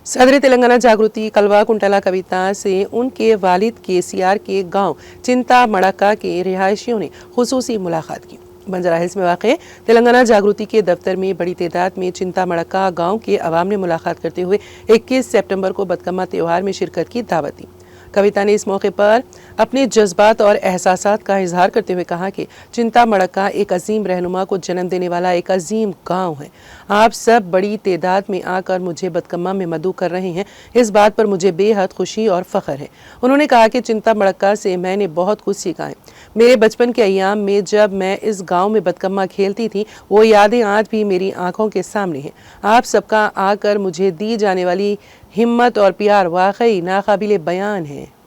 सदर तेलंगाना जागृति कलवा कुंटला कविता से उनके वालिद केसीआर के गांव चिंता मड़का के रिहायशियों ने खुसूसी मुलाकात की। बंजारा हिल्स में वाक़ तेलंगाना जागृति के दफ्तर में बड़ी तादाद में चिंता मड़का गांव के अवाम ने मुलाकात करते हुए 21 सितंबर को बदकम्मा त्यौहार में शिरकत की दावत दी। कविता ने इस मौके पर अपने जज्बात और एहसासात का इजहार करते हुए कहा कि चिंता मड़का एक अजीम रहनुमा को जन्म देने वाला एक अजीम गांव है। आप सब बड़ी तादाद में आकर मुझे बदकम्मा में मदऊ कर रहे हैं, इस बात पर मुझे बेहद खुशी और फ़ख्र है। उन्होंने कहा कि चिंता मड़का से मैंने बहुत कुछ सीखा है। मेरे बचपन के अयाम में जब मैं इस गाँव में बदकम्मा खेलती थी, वो यादें आज भी मेरी आंखों के सामने हैं। आप सबका आकर मुझे दी जाने वाली हिम्मत और प्यार वाकई नाकाबिले बयान है।